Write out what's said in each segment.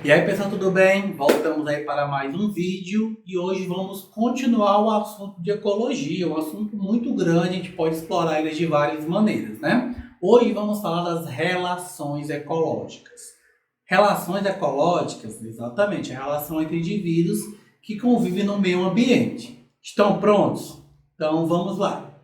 E aí pessoal, tudo bem? Voltamos aí para mais um vídeo e hoje vamos continuar o assunto de ecologia, um assunto muito grande, a gente pode explorar ele de várias maneiras, né? Hoje vamos falar das relações ecológicas. Relações ecológicas, exatamente, a relação entre indivíduos que convivem no meio ambiente. Estão prontos? Então vamos lá.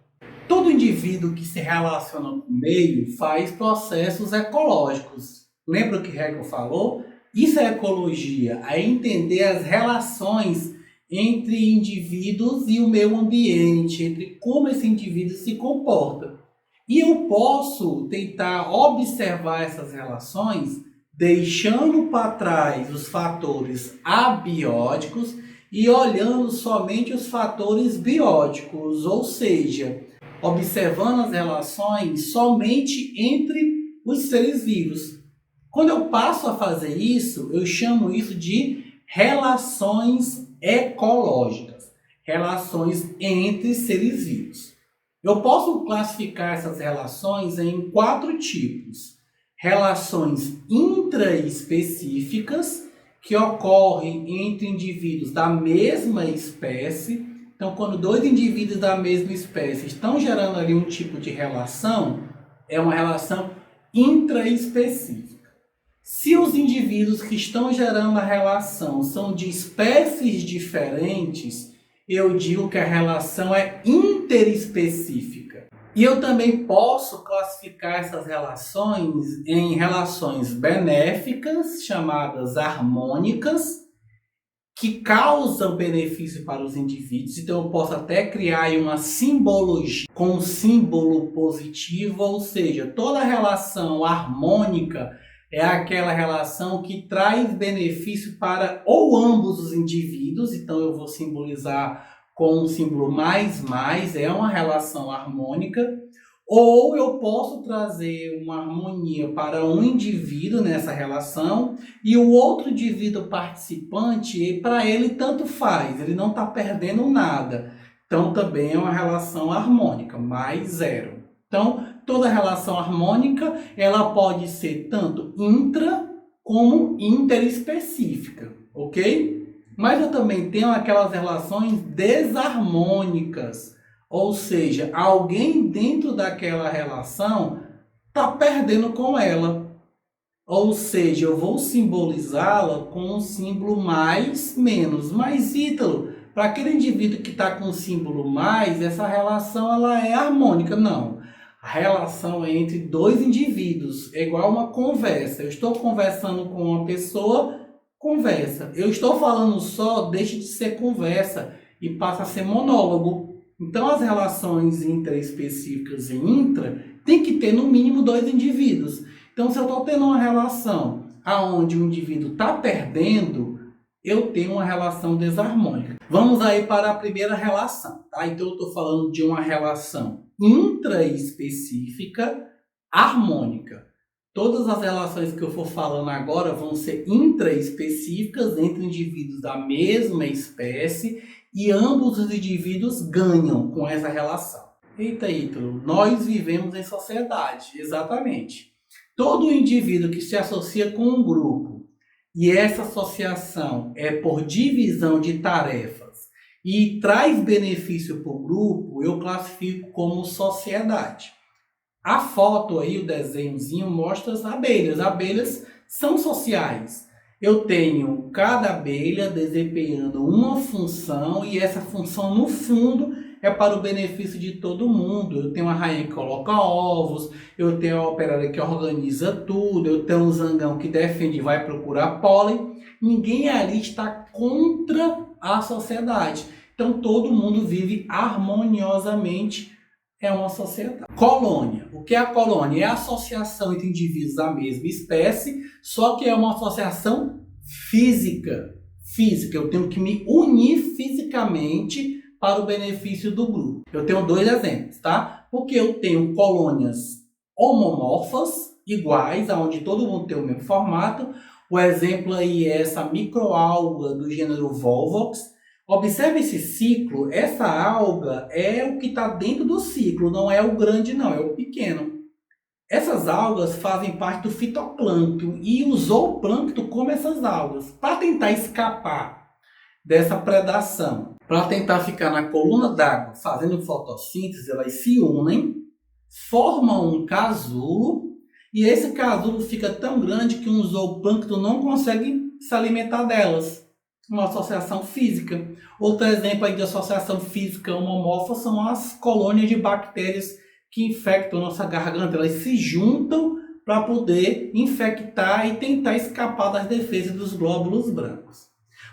Todo indivíduo que se relaciona com o meio faz processos ecológicos. Lembra o que Hegel falou? Isso é ecologia, é entender as relações entre indivíduos e o meio ambiente, entre como esse indivíduo se comporta. E eu posso tentar observar essas relações deixando para trás os fatores abióticos e olhando somente os fatores bióticos, ou seja, observando as relações somente entre os seres vivos. Quando eu passo a fazer isso, eu chamo isso de relações ecológicas, relações entre seres vivos. Eu posso classificar essas relações em 4 tipos. Relações intraespecíficas, que ocorrem entre indivíduos da mesma espécie. Então, quando 2 indivíduos da mesma espécie estão gerando ali um tipo de relação, é uma relação intraespecífica. Se os indivíduos que estão gerando a relação são de espécies diferentes, eu digo que a relação é interespecífica. E eu também posso classificar essas relações em relações benéficas, chamadas harmônicas, que causam benefício para os indivíduos. Então eu posso até criar uma simbologia com um símbolo positivo, ou seja, toda relação harmônica é aquela relação que traz benefício para ou ambos os indivíduos. Então eu vou simbolizar com um símbolo mais, é uma relação harmônica. Ou eu posso trazer uma harmonia para um indivíduo nessa relação e o outro indivíduo participante, para ele tanto faz, ele não está perdendo nada. Então também é uma relação harmônica, mais 0. Então toda relação harmônica ela pode ser tanto intra como interespecífica, ok? Mas eu também tenho aquelas relações desarmônicas. Ou seja, alguém dentro daquela relação está perdendo com ela. Ou seja, eu vou simbolizá-la com um símbolo mais, menos. Mas, Ítalo, para aquele indivíduo que está com o símbolo mais, essa relação ela é harmônica. Não. A relação é entre 2 indivíduos. É igual uma conversa. Eu estou conversando com uma pessoa, conversa. Eu estou falando só, deixa de ser conversa e passa a ser monólogo. Então, as relações interespecíficas e intra tem que ter no mínimo 2 indivíduos. Então, se eu estou tendo uma relação onde o indivíduo está perdendo, eu tenho uma relação desarmônica. Vamos aí para a primeira relação. Tá? Então, eu estou falando de uma relação intraespecífica harmônica. Todas as relações que eu for falando agora vão ser intraespecíficas entre indivíduos da mesma espécie e ambos os indivíduos ganham com essa relação. Eita, Ítalo, nós vivemos em sociedade, exatamente. Todo indivíduo que se associa com um grupo e essa associação é por divisão de tarefas e traz benefício para o grupo, eu classifico como sociedade. A foto aí, o desenhozinho, mostra as abelhas. As abelhas são sociais. Eu tenho cada abelha desempenhando uma função e essa função, no fundo, é para o benefício de todo mundo. Eu tenho a rainha que coloca ovos, eu tenho a operária que organiza tudo, eu tenho um zangão que defende e vai procurar pólen. Ninguém ali está contra a sociedade. Então, todo mundo vive harmoniosamente. É uma sociedade. Colônia. O que é a colônia? É a associação entre indivíduos da mesma espécie, só que é uma associação física. Eu tenho que me unir fisicamente para o benefício do grupo. Eu tenho 2 exemplos, tá? Porque eu tenho colônias homomorfas, iguais, onde todo mundo tem o mesmo formato. O exemplo aí é essa microalga do gênero Volvox. Observe esse ciclo, essa alga é o que está dentro do ciclo, não é o grande não, é o pequeno. Essas algas fazem parte do fitoplâncton e o zooplâncton come essas algas. Para tentar escapar dessa predação, para tentar ficar na coluna d'água fazendo fotossíntese, elas se unem, formam um casulo e esse casulo fica tão grande que um zooplâncton não consegue se alimentar delas. Uma associação física. Outro exemplo aí de associação física homomorfa são as colônias de bactérias que infectam nossa garganta. Elas se juntam para poder infectar e tentar escapar das defesas dos glóbulos brancos.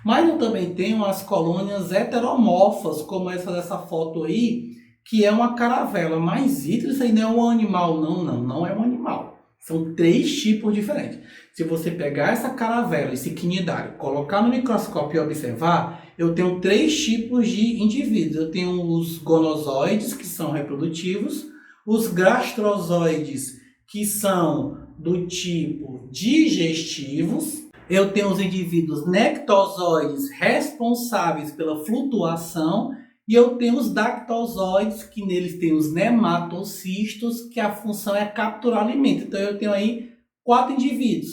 Mas eu também tenho as colônias heteromorfas, como essa dessa foto aí, que é uma caravela. Mas isso aí não é um animal, não é um animal. São 3 tipos diferentes. Se você pegar essa caravela, esse quinidário, colocar no microscópio e observar, eu tenho 3 tipos de indivíduos. Eu tenho os gonozoides, que são reprodutivos, os gastrozoides, que são do tipo digestivos. Eu tenho os indivíduos nectozoides, responsáveis pela flutuação, e eu tenho os dactozoides, que neles tem os nematocistos, que a função é capturar alimento. Então eu tenho aí 4 indivíduos.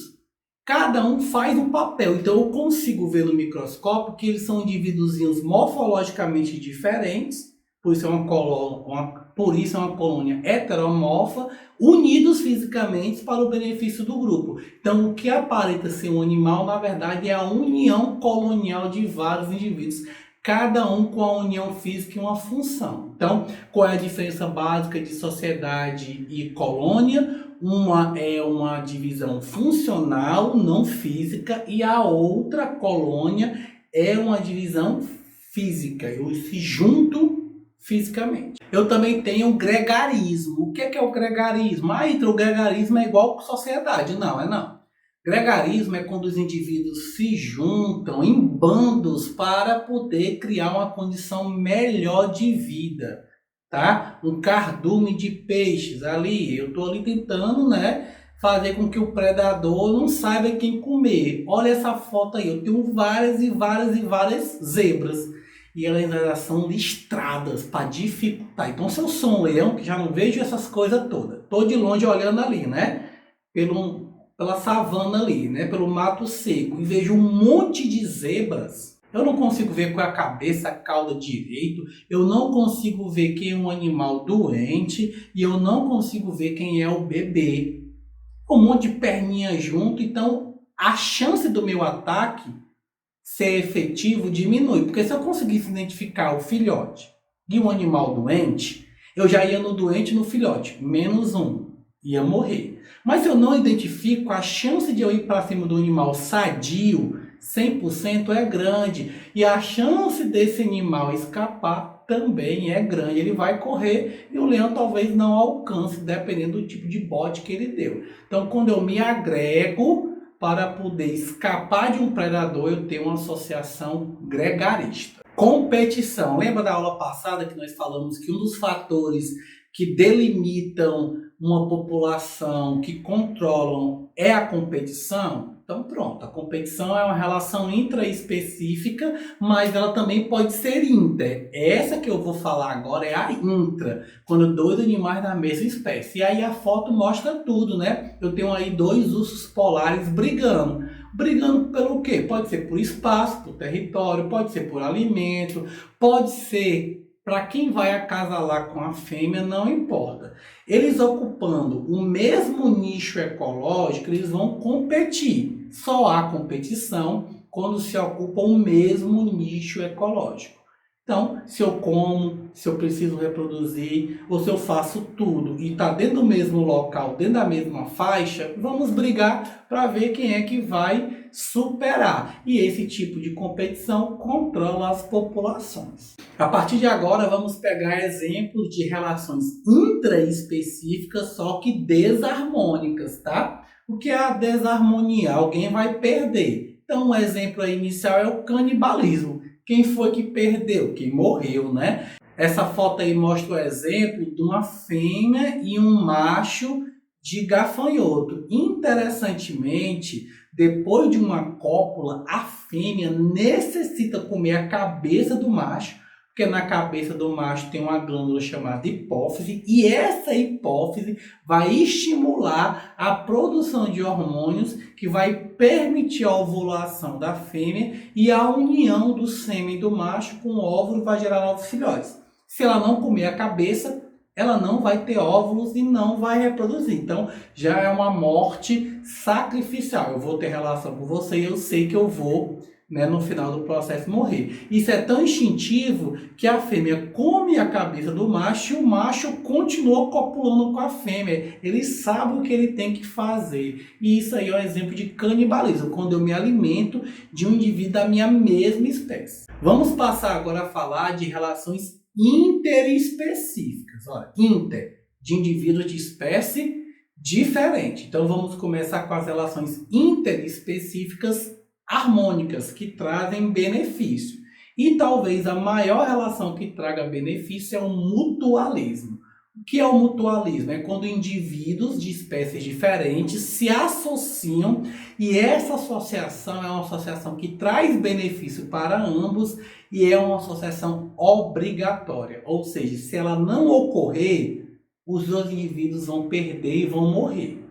Cada um faz um papel. Então eu consigo ver no microscópio que eles são indivíduos morfologicamente diferentes, por isso é uma colônia heteromorfa, unidos fisicamente para o benefício do grupo. Então o que aparenta ser um animal, na verdade, é a união colonial de vários indivíduos, cada um com a união física e uma função. Então, qual é a diferença básica de sociedade e colônia? Uma é uma divisão funcional, não física, e a outra, colônia, é uma divisão física. Eu se junto fisicamente. Eu também tenho o gregarismo. O que é o gregarismo? O gregarismo é igual à sociedade. Não, não. Gregarismo é quando os indivíduos se juntam em bandos para poder criar uma condição melhor de vida, tá? Um cardume de peixes ali, eu estou ali tentando, fazer com que o predador não saiba quem comer. Olha essa foto aí, eu tenho várias e várias zebras. E elas são listradas para dificultar. Então, se eu sou um leão, que já não vejo essas coisas todas, estou de longe olhando ali, pela savana ali, pelo mato seco, e vejo um monte de zebras, eu não consigo ver qual é a cabeça, a cauda direito, eu não consigo ver quem é um animal doente, e eu não consigo ver quem é o bebê. Um monte de perninha junto, então a chance do meu ataque ser efetivo diminui, porque se eu conseguisse identificar o filhote e um animal doente, eu já ia no doente e no filhote, -1, ia morrer. Mas se eu não identifico, a chance de eu ir para cima do animal sadio, 100% é grande. E a chance desse animal escapar também é grande. Ele vai correr e o leão talvez não alcance, dependendo do tipo de bote que ele deu. Então, quando eu me agrego para poder escapar de um predador, eu tenho uma associação gregarista. Competição. Lembra da aula passada que nós falamos que um dos fatores que delimitam uma população, que controlam, é a competição? Então pronto, a competição é uma relação intraespecífica, mas ela também pode ser inter. Essa que eu vou falar agora é a intra, quando 2 animais da mesma espécie. E aí a foto mostra tudo, Eu tenho aí 2 ursos polares brigando. Brigando pelo quê? Pode ser por espaço, por território, pode ser por alimento, pode ser para quem vai acasalar com a fêmea, não importa. Eles ocupando o mesmo nicho ecológico, eles vão competir. Só há competição quando se ocupa o mesmo nicho ecológico. Então, se eu como, se eu preciso reproduzir, ou se eu faço tudo e está dentro do mesmo local, dentro da mesma faixa, vamos brigar para ver quem é que vai superar. E esse tipo de competição controla as populações. A partir de agora, vamos pegar exemplos de relações intraespecíficas, só que desarmônicas, tá? O que é a desarmonia? Alguém vai perder. Então, um exemplo aí inicial é o canibalismo. Quem foi que perdeu? Quem morreu, Essa foto aí mostra o exemplo de uma fêmea e um macho de gafanhoto. Interessantemente, depois de uma cópula, a fêmea necessita comer a cabeça do macho, Porque na cabeça do macho tem uma glândula chamada hipófise, e essa hipófise vai estimular a produção de hormônios que vai permitir a ovulação da fêmea e a união do sêmen do macho com o óvulo vai gerar novos filhotes. Se ela não comer a cabeça, ela não vai ter óvulos e não vai reproduzir. Então, já é uma morte sacrificial. Eu vou ter relação com você e eu sei que eu vou, né, no final do processo, morrer. Isso é tão instintivo que a fêmea come a cabeça do macho e o macho continua copulando com a fêmea. Ele sabe o que ele tem que fazer. E isso aí é um exemplo de canibalismo, quando eu me alimento de um indivíduo da minha mesma espécie. Vamos passar agora a falar de relações interespecíficas. Olha, inter, de indivíduos de espécie diferente. Então vamos começar com as relações interespecíficas harmônicas, que trazem benefício. E talvez a maior relação que traga benefício é o mutualismo. O que é o mutualismo? É quando indivíduos de espécies diferentes se associam e essa associação é uma associação que traz benefício para ambos e é uma associação obrigatória. Ou seja, se ela não ocorrer, os dois indivíduos vão perder e vão morrer.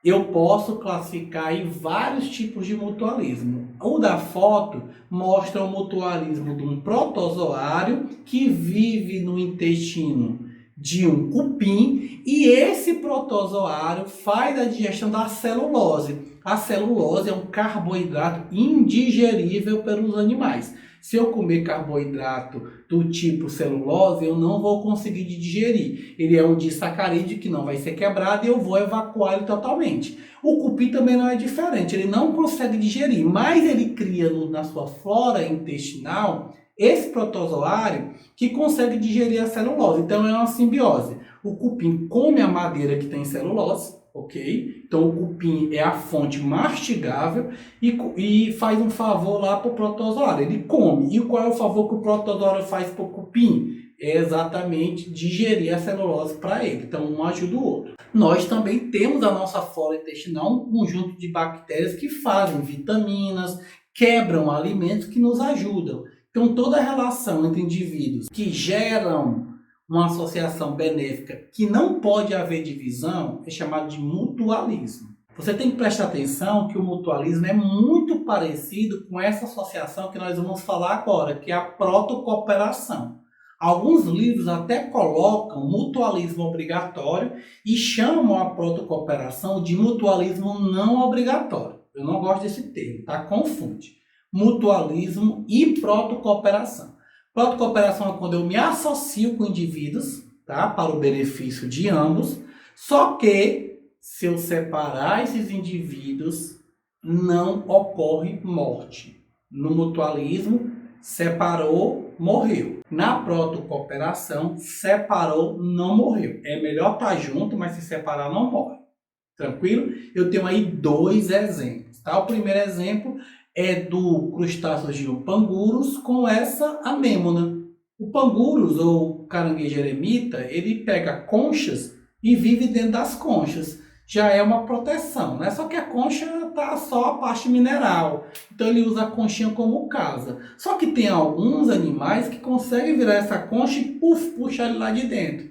Eu posso classificar aí vários tipos de mutualismo. O da foto mostra o mutualismo de um protozoário que vive no intestino de um cupim e esse protozoário faz a digestão da celulose. A celulose é um carboidrato indigerível pelos animais. Se eu comer carboidrato do tipo celulose, eu não vou conseguir digerir. Ele é um disacarídeo que não vai ser quebrado e eu vou evacuar ele totalmente. O cupim também não é diferente, ele não consegue digerir, mas ele cria na sua flora intestinal esse protozoário que consegue digerir a celulose. Então é uma simbiose. O cupim come a madeira que tem celulose, ok? Então o cupim é a fonte mastigável e faz um favor lá para o protozoário. Ele come. E qual é o favor que o protozoário faz para o cupim? É exatamente digerir a celulose para ele. Então um ajuda o outro. Nós também temos a nossa flora intestinal, um conjunto de bactérias que fazem vitaminas, quebram alimentos que nos ajudam. Então, toda relação entre indivíduos que geram uma associação benéfica que não pode haver divisão é chamado de mutualismo. Você tem que prestar atenção que o mutualismo é muito parecido com essa associação que nós vamos falar agora, que é a protocooperação. Alguns livros até colocam mutualismo obrigatório e chamam a protocooperação de mutualismo não obrigatório. Eu não gosto desse termo, tá? Confunde. Mutualismo e protocooperação. Protocooperação é quando eu me associo com indivíduos, tá, para o benefício de ambos, só que se eu separar esses indivíduos, não ocorre morte. No mutualismo, separou, morreu. Na protocooperação, separou, não morreu. É melhor estar junto, mas se separar, não morre. Tranquilo? Eu tenho aí dois exemplos. Tá? O primeiro exemplo é do crustáceo pangurus com essa anêmona. O pangurus, ou caranguejo eremita, ele pega conchas e vive dentro das conchas. Já é uma proteção, né? Só que a concha tá só a parte mineral. Então ele usa a conchinha como casa. Só que tem alguns animais que conseguem virar essa concha e puxar ele lá de dentro.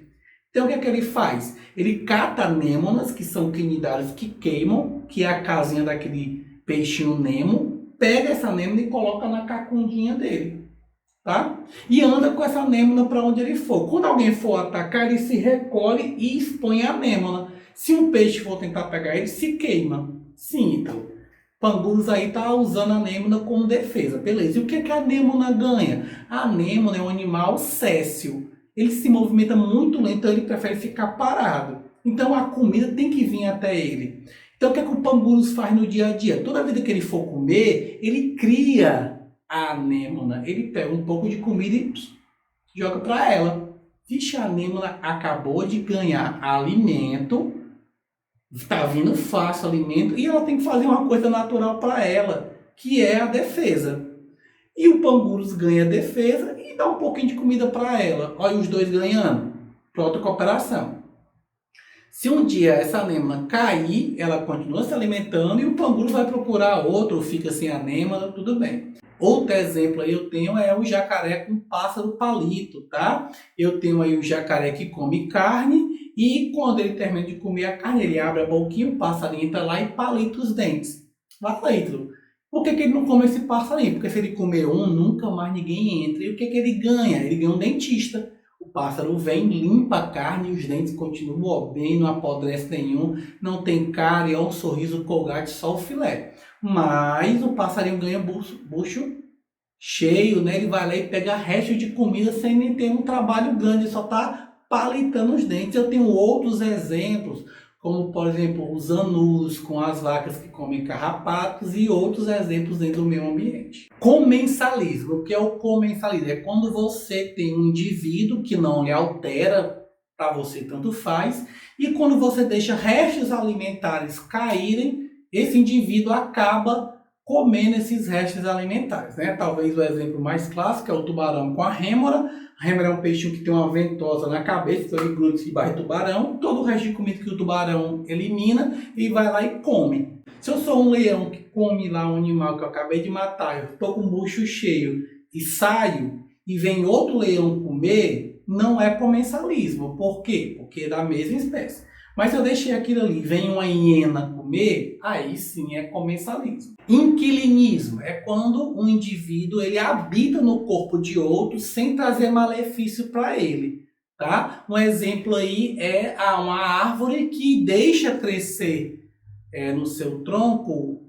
Então o que é que ele faz? Ele cata anêmonas, que são quinidários que queimam, que é a casinha daquele peixinho Nemo, pega essa anêmona e coloca na cacundinha dele, tá? E anda com essa anêmona para onde ele for. Quando alguém for atacar, ele se recolhe e expõe a anêmona. Se um peixe for tentar pegar ele, se queima. Sim, então. Pangurus aí tá usando a anêmona como defesa. Beleza. E o que que a anêmona ganha? A anêmona é um animal séssil. Ele se movimenta muito lento, então ele prefere ficar parado. Então a comida tem que vir até ele. Então o que é que o pangurus faz no dia a dia? Toda vida que ele for comer, ele cria a anêmona. Ele pega um pouco de comida e joga para ela. Vixe, a anêmona acabou de ganhar alimento, está vindo fácil o alimento, e ela tem que fazer uma coisa natural para ela, que é a defesa. E o pangurus ganha a defesa e dá um pouquinho de comida para ela. Olha os dois ganhando. Pronto, cooperação. Se um dia essa anêmona cair, ela continua se alimentando e o pangurus vai procurar outro, fica sem anêmona, tudo bem. Outro exemplo aí eu tenho é o jacaré com pássaro palito, tá? Eu tenho aí o jacaré que come carne e quando ele termina de comer a carne, ele abre a boquinha, o passarinho entra lá e palita os dentes. Vai lá, Ítalo. Por que ele não come esse passarinho? Porque se ele comer um, nunca mais ninguém entra. E o que ele ganha? Ele ganha um dentista. O pássaro vem, limpa a carne e os dentes continuam bem, não apodrece nenhum, não tem cárie, é um sorriso colgate, só o filé. Mas o passarinho ganha bucho cheio, né? Ele vai lá e pega resto de comida sem nem ter um trabalho grande, só está palitando os dentes. Eu tenho outros exemplos, como por exemplo os anus com as vacas que comem carrapatos e outros exemplos dentro do meio ambiente. Comensalismo. O que é o comensalismo? É quando você tem um indivíduo que não lhe altera, para você tanto faz, e quando você deixa restos alimentares caírem, esse indivíduo acaba comendo esses restos alimentares, né? Talvez o exemplo mais clássico é o tubarão com a rêmora. A rêmora é um peixinho que tem uma ventosa na cabeça, então ele gruda debaixo do tubarão. Todo o resto de comida que o tubarão elimina, ele vai lá e come. Se eu sou um leão que come lá um animal que eu acabei de matar, eu estou com o bucho cheio e saio e vem outro leão comer, não é comensalismo. Por quê? Porque é da mesma espécie. Mas se eu deixei aquilo ali, vem uma hiena comer, aí sim é comensalismo. Inquilinismo é quando um indivíduo ele habita no corpo de outro sem trazer malefício para ele. Tá? Um exemplo aí é uma árvore que deixa crescer no seu tronco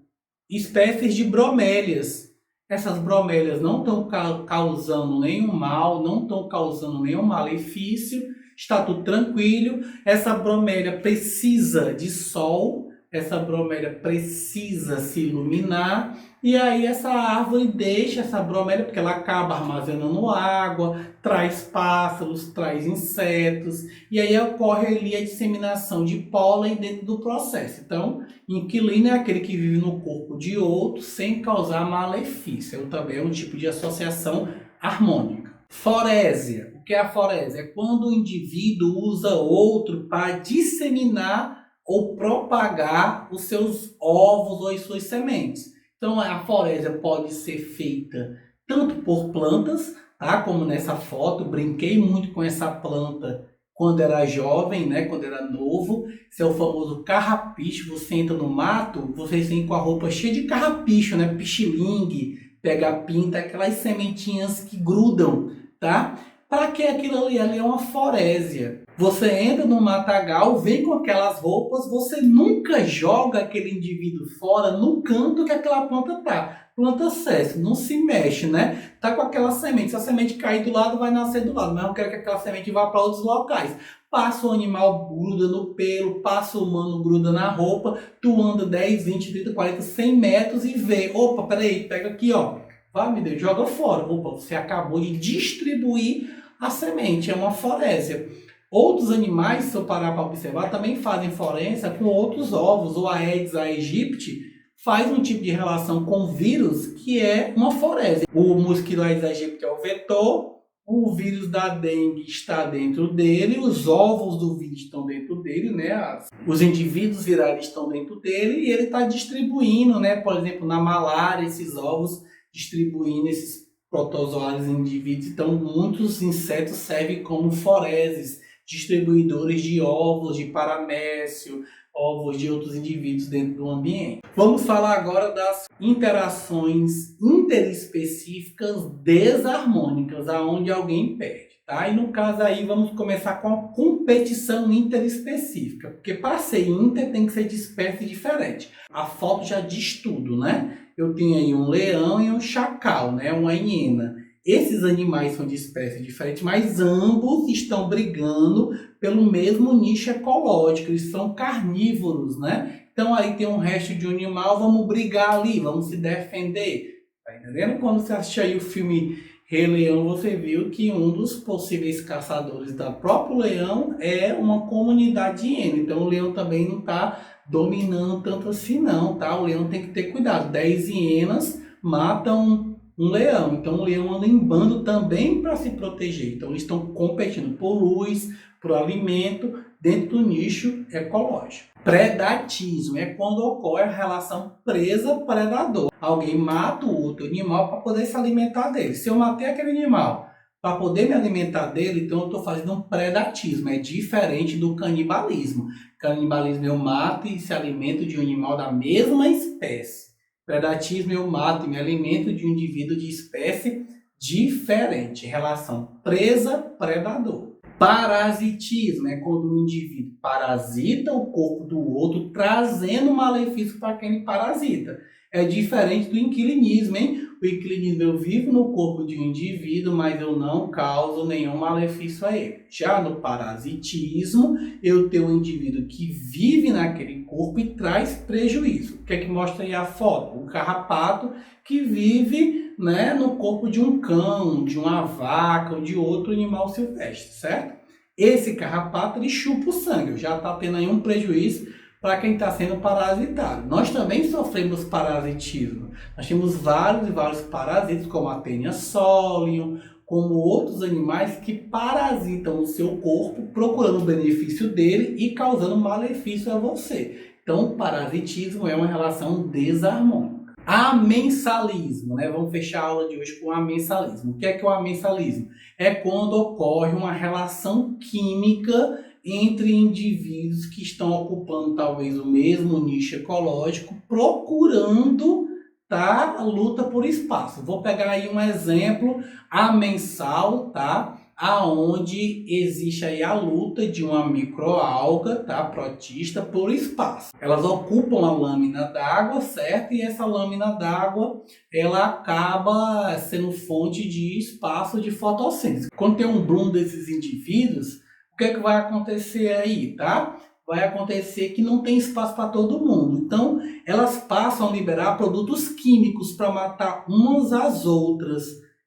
espécies de bromélias. Essas bromélias não estão causando nenhum mal, não estão causando nenhum malefício, está tudo tranquilo. Essa bromélia precisa de sol, essa bromélia precisa se iluminar, e aí essa árvore deixa essa bromélia, porque ela acaba armazenando água, traz pássaros, traz insetos, e aí ocorre ali a disseminação de pólen dentro do processo. Então, inquilino é aquele que vive no corpo de outro sem causar malefício. Também é um tipo de associação harmônica. Forésia. O que é a forésia? É quando o indivíduo usa outro para disseminar ou propagar os seus ovos ou as suas sementes. Então, a forésia pode ser feita tanto por plantas, tá? Como nessa foto, brinquei muito com essa planta quando era jovem, né? Quando era novo. Esse é o famoso carrapicho. Você entra no mato, vocês vêm com a roupa cheia de carrapicho, né? Pichilingue, pega pinta, aquelas sementinhas que grudam, tá? Para que aquilo ali? Ali é uma forésia. Você entra no matagal, vem com aquelas roupas, você nunca joga aquele indivíduo fora no canto que aquela planta tá. Planta cessa, não se mexe, né? Tá com aquela semente. Se a semente cair do lado, vai nascer do lado. Mas eu quero que aquela semente vá para outros locais. Passa o animal, gruda no pelo, passa o humano, gruda na roupa. Tu anda 10, 20, 30, 40, 100 metros e vê. Opa, peraí, pega aqui, ó. Vai, meu Deus, joga fora. Opa, você acabou de distribuir a semente. É uma forésia. Outros animais, se eu parar para observar, também fazem forésia com outros ovos. O Aedes aegypti faz um tipo de relação com vírus que é uma forésia. O mosquito Aedes aegypti é o vetor, o vírus da dengue está dentro dele, os ovos do vírus estão dentro dele, né? Os indivíduos virais estão dentro dele e ele está distribuindo, né? Por exemplo, na malária, esses ovos distribuindo esses protozoários em indivíduos. Então, muitos insetos servem como forésias, distribuidores de ovos de paramécio, ovos de outros indivíduos dentro do ambiente. Vamos falar agora das interações interespecíficas desarmônicas, aonde alguém perde, tá? E no caso aí vamos começar com a competição interespecífica, porque para ser inter tem que ser de espécie diferente. A foto já diz tudo, né? Eu tenho aí um leão e um chacal, né? Uma hiena. Esses animais são de espécies diferentes, mas ambos estão brigando pelo mesmo nicho ecológico. Eles são carnívoros, né? Então aí tem um resto de um animal, vamos brigar ali, vamos se defender. Tá entendendo? Quando você assiste aí o filme Rei Leão, você viu que um dos possíveis caçadores da próprio leão é uma comunidade de hiena. Então o leão também não está dominando tanto assim não, tá? O leão tem que ter cuidado. 10 hienas matam um leão. Então o leão anda em bando também para se proteger. Então eles estão competindo por luz, por alimento, dentro do nicho ecológico. Predatismo é quando ocorre a relação presa-predador. Alguém mata o outro animal para poder se alimentar dele. Se eu matei aquele animal para poder me alimentar dele, então eu estou fazendo um predatismo. É diferente do canibalismo. Canibalismo eu mato e se alimento de um animal da mesma espécie. Predatismo eu mato e me alimento de um indivíduo de espécie diferente. Relação presa-predador. Parasitismo é quando o indivíduo parasita o corpo do outro, trazendo malefício para quem ele parasita. É diferente do inquilinismo, hein? O inquilinismo eu vivo no corpo de um indivíduo, mas eu não causo nenhum malefício a ele. Já no parasitismo, eu tenho um indivíduo que vive naquele corpo e traz prejuízo. O que é que mostra aí a foto? Um carrapato que vive, né, no corpo de um cão, de uma vaca ou de outro animal silvestre, certo? Esse carrapato ele chupa o sangue, já está tendo aí um prejuízo para quem está sendo parasitado. Nós também sofremos parasitismo. Nós temos vários e vários parasitas, como a Taenia solium, como outros animais que parasitam o seu corpo, procurando o benefício dele e causando malefício a você. Então, o parasitismo é uma relação desarmônica. Amensalismo, né? Vamos fechar a aula de hoje com amensalismo. O que é o amensalismo? É quando ocorre uma relação química entre indivíduos que estão ocupando talvez o mesmo nicho ecológico, procurando a luta por espaço. Vou pegar aí um exemplo amensal, tá? Aonde existe aí a luta de uma microalga, tá, protista, por espaço. Elas ocupam a lâmina d'água, certo? E essa lâmina d'água, ela acaba sendo fonte de espaço de fotossíntese. Quando tem um bloom desses indivíduos, o que é que vai acontecer aí, tá? Vai acontecer que não tem espaço para todo mundo. Então, elas passam a liberar produtos químicos para matar umas às outras.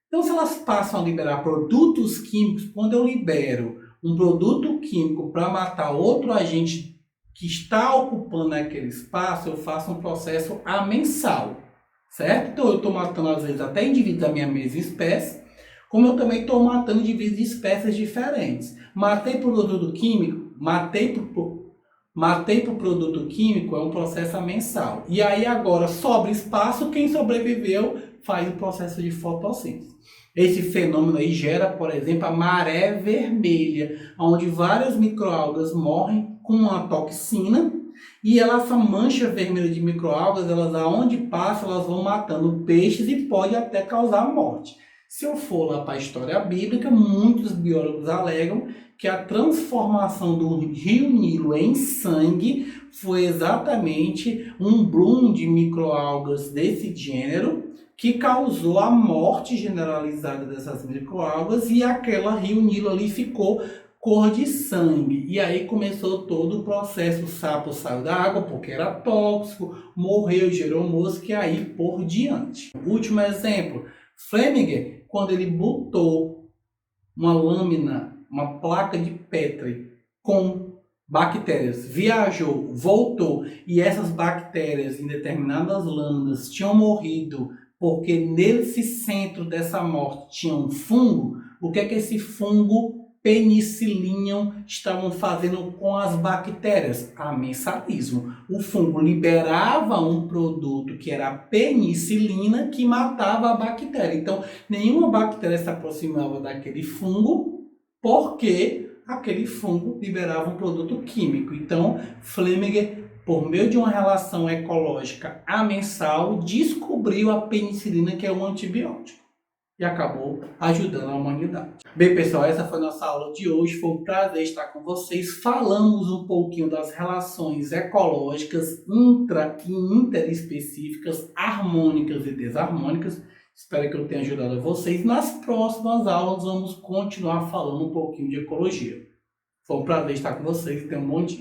Então, se elas passam a liberar produtos químicos, quando eu libero um produto químico para matar outro agente que está ocupando aquele espaço, eu faço um processo amensal, certo? Então, eu estou matando, às vezes, até indivíduos da minha mesma espécie, como eu também estou matando indivíduos de espécies diferentes. Matei por produto químico, matei por produto químico, é um processo amensal. E aí agora sobra espaço, quem sobreviveu faz o processo de fotossíntese. Esse fenômeno aí gera, por exemplo, a maré vermelha, onde várias microalgas morrem com uma toxina e essa mancha vermelha de microalgas, elas aonde passam, elas vão matando peixes e pode até causar morte. Se eu for lá para a história bíblica, muitos biólogos alegam que a transformação do rio Nilo em sangue foi exatamente um bloom de microalgas desse gênero que causou a morte generalizada dessas microalgas e aquela rio Nilo ali ficou cor de sangue. E aí começou todo o processo, o sapo saiu da água porque era tóxico, morreu, gerou mosca e aí por diante. Último exemplo, Fleminger, quando ele botou uma lâmina, uma placa de Petri com bactérias, viajou, voltou e essas bactérias em determinadas lâminas tinham morrido porque nesse centro dessa morte tinha um fungo, o que é que esse fungo penicillium estavam fazendo com as bactérias? Amensalismo. O fungo liberava um produto que era a penicilina que matava a bactéria. Então, nenhuma bactéria se aproximava daquele fungo porque aquele fungo liberava um produto químico. Então, Fleminger, por meio de uma relação ecológica amensal, descobriu a penicilina, que é um antibiótico, e acabou ajudando a humanidade. Bem, pessoal, essa foi a nossa aula de hoje. Foi um prazer estar com vocês. Falamos um pouquinho das relações ecológicas intra e interespecíficas, harmônicas e desarmônicas. Espero que eu tenha ajudado vocês. Nas próximas aulas vamos continuar falando um pouquinho de ecologia. Foi um prazer estar com vocês e tenham um bom dia.